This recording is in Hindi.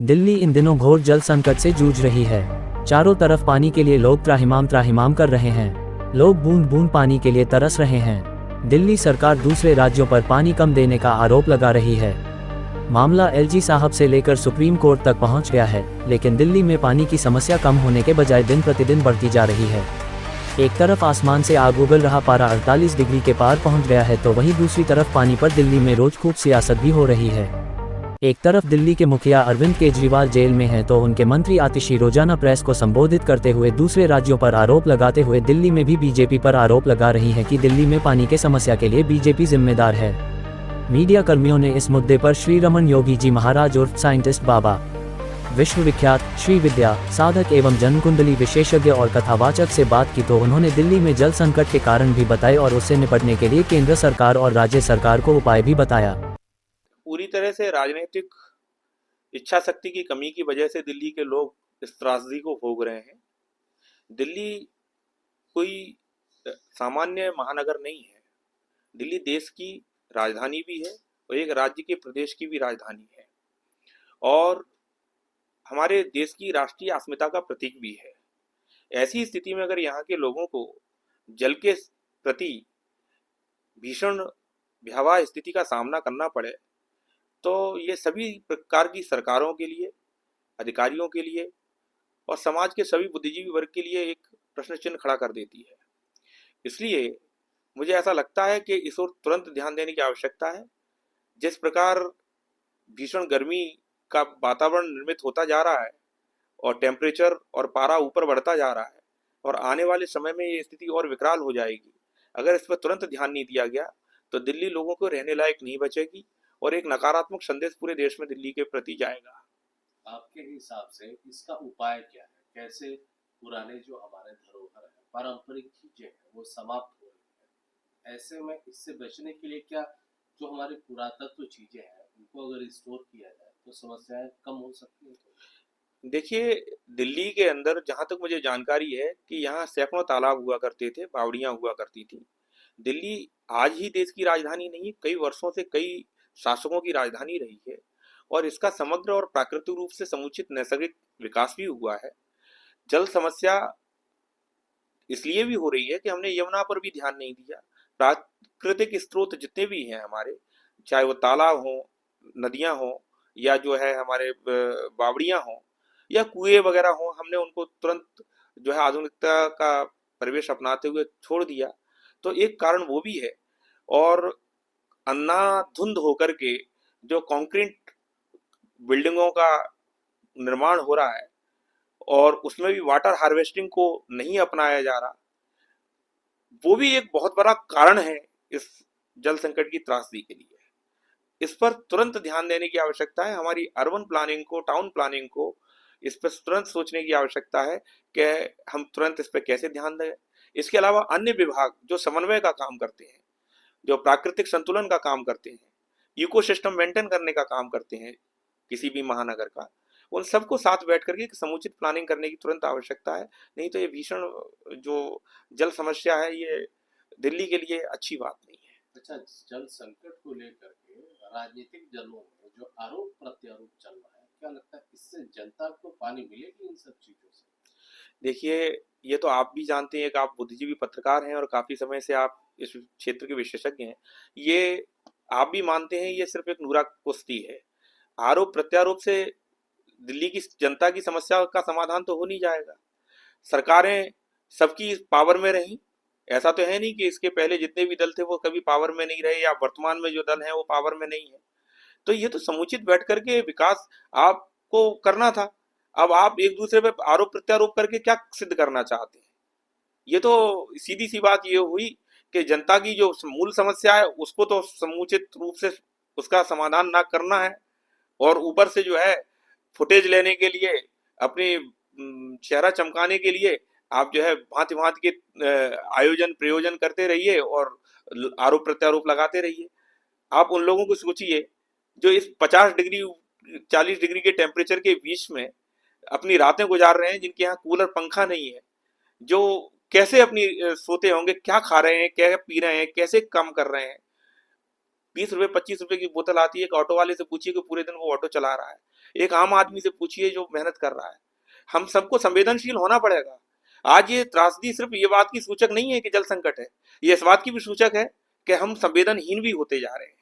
दिल्ली इन दिनों घोर जल संकट से जूझ रही है। चारों तरफ पानी के लिए लोग त्राहिमाम त्राहिमाम कर रहे हैं। लोग बूंद बूंद पानी के लिए तरस रहे हैं। दिल्ली सरकार दूसरे राज्यों पर पानी कम देने का आरोप लगा रही है। मामला एलजी साहब से लेकर सुप्रीम कोर्ट तक पहुंच गया है, लेकिन दिल्ली में पानी की समस्या कम होने के बजाय दिन प्रतिदिन बढ़ती जा रही है। एक तरफ आसमान से आग उगल रहा पारा 48 डिग्री के पार पहुंच गया है, तो वहीं दूसरी तरफ पानी पर दिल्ली में रोज खूब सियासत भी हो रही है। एक तरफ दिल्ली के मुखिया अरविंद केजरीवाल जेल में हैं, तो उनके मंत्री आतिशी रोजाना प्रेस को संबोधित करते हुए दूसरे राज्यों पर आरोप लगाते हुए दिल्ली में भी बीजेपी पर आरोप लगा रही है कि दिल्ली में पानी के समस्या के लिए बीजेपी जिम्मेदार है। मीडिया कर्मियों ने इस मुद्दे पर श्री रमन योगी जी महाराज उर्फ साइंटिस्ट बाबा, विश्वविख्यात श्री विद्या साधक एवं जन्मकुंडली विशेषज्ञ और कथावाचक से बात की, तो उन्होंने दिल्ली में जल संकट के कारण भी बताए और उससे निपटने के लिए केंद्र सरकार और राज्य सरकार को उपाय भी बताया। पूरी तरह से राजनीतिक इच्छा शक्ति की कमी की वजह से दिल्ली के लोग इस त्रासदी को भोग रहे हैं। दिल्ली कोई सामान्य महानगर नहीं है। दिल्ली देश की राजधानी भी है और एक राज्य के प्रदेश की भी राजधानी है और हमारे देश की राष्ट्रीय अस्मिता का प्रतीक भी है। ऐसी स्थिति में अगर यहाँ के लोगों को जल के प्रति भीषण भयावह स्थिति का सामना करना पड़े, तो ये सभी प्रकार की सरकारों के लिए, अधिकारियों के लिए और समाज के सभी बुद्धिजीवी वर्ग के लिए एक प्रश्न चिन्ह खड़ा कर देती है। इसलिए मुझे ऐसा लगता है कि इस ओर तुरंत ध्यान देने की आवश्यकता है। जिस प्रकार भीषण गर्मी का वातावरण निर्मित होता जा रहा है और टेम्परेचर और पारा ऊपर बढ़ता जा रहा है और आने वाले समय में ये स्थिति और विकराल हो जाएगी। अगर इस पर तुरंत ध्यान नहीं दिया गया तो दिल्ली लोगों को रहने लायक नहीं बचेगी और एक नकारात्मक संदेश पूरे देश में दिल्ली के प्रति जाएगा। आपके हिसाब से इसका उपाय क्या है? कैसे पुराने जो हमारे धरोहर है, पारंपरिक चीजें हैं, वो समाप्त हो रही है? ऐसे में इससे बचने के लिए क्या जो हमारी पुरातत्व चीजें हैं उनको अगर रिस्टोर किया जाए तो समस्याएं कम हो सकती है? देखिए, दिल्ली के अंदर जहाँ तक मुझे जानकारी है कि यहाँ सैकड़ों तालाब हुआ करते थे, बावड़ियाँ हुआ करती थी। दिल्ली आज ही देश की राजधानी नहीं, कई वर्षों से कई शासकों की राजधानी रही है और इसका समग्र और प्राकृतिक रूप से समुचित नैसर्गिक विकास भी हुआ है। जल समस्या इसलिए भी हो रही है कि हमने यमुना पर भी ध्यान नहीं दिया। प्राकृतिक स्रोत जितने भी हैं हमारे, चाहे वो तालाब हो, नदियां हो या जो है हमारे बावड़ियां हो या कुएं वगैरह हो, हमने उनको तुरंत जो है आधुनिकता का परिवेश अपनाते हुए छोड़ दिया। तो एक कारण वो भी है और अंधाधुंध होकर के जो कंक्रीट बिल्डिंगों का निर्माण हो रहा है और उसमें भी वाटर हार्वेस्टिंग को नहीं अपनाया जा रहा, वो भी एक बहुत बड़ा कारण है इस जल संकट की त्रासदी के लिए। इस पर तुरंत ध्यान देने की आवश्यकता है। हमारी अर्बन प्लानिंग को, टाउन प्लानिंग को इस पर तुरंत सोचने की आवश्यकता है कि हम तुरंत इस पर कैसे ध्यान दें। इसके अलावा अन्य विभाग जो समन्वय का काम करते हैं, जो प्राकृतिक संतुलन का काम करते हैं, इकोसिस्टम मेंटेन करने का काम करते हैं किसी भी महानगर का, उन सबको साथ बैठ करके समुचित प्लानिंग करने की तुरंत आवश्यकता है। नहीं तो ये भीषण जो जल समस्या है, ये दिल्ली के लिए अच्छी बात नहीं है। अच्छा, जल संकट को लेकर के राजनीतिक दलों में जो आरोप प्रत्यारोप चल रहा है, क्या लगता है इससे जनता को पानी मिलेगी इन सब चीजों से? देखिए, ये तो आप भी जानते हैं कि आप बुद्धिजीवी पत्रकार हैं और काफी समय से आप इस क्षेत्र के विशेषज्ञ हैं। ये आप भी मानते हैं ये सिर्फ एक नूरा कुश्ती है। आरोप प्रत्यारोप से दिल्ली की जनता की समस्या का समाधान तो हो नहीं जाएगा। सरकारें सबकी पावर में रहीं, ऐसा तो है नहीं कि इसके पहले जितने भी दल थे वो कभी पावर में नहीं रहे या वर्तमान में जो दल है वो पावर में नहीं है। तो ये तो समुचित बैठ करके विकास आपको करना था। अब आप एक दूसरे पे आरोप प्रत्यारोप करके क्या सिद्ध करना चाहते हैं? ये तो सीधी सी बात ये हुई कि जनता की जो मूल समस्या है उसको तो समुचित रूप से उसका समाधान ना करना है और ऊपर से जो है फुटेज लेने के लिए, अपनी चेहरा चमकाने के लिए आप जो है भांति भांति के आयोजन प्रयोजन करते रहिए और आरोप प्रत्यारोप लगाते रहिए। आप उन लोगों को सोचिए जो इस 50 डिग्री 40 डिग्री के टेम्परेचर के बीच में अपनी रातें गुजार रहे हैं, जिनके यहाँ कूलर पंखा नहीं है, जो कैसे अपनी सोते होंगे, क्या खा रहे हैं, क्या पी रहे हैं, कैसे काम कर रहे हैं। 20 रुपए 25 रुपए की बोतल आती है। एक ऑटो वाले से पूछिए कि पूरे दिन वो ऑटो चला रहा है, एक आम आदमी से पूछिए जो मेहनत कर रहा है। हम सबको संवेदनशील होना पड़ेगा। आज ये त्रासदी सिर्फ ये बात की सूचक नहीं है कि जल संकट है, ये इस बात की भी सूचक है कि हम संवेदनहीन भी होते जा रहे हैं।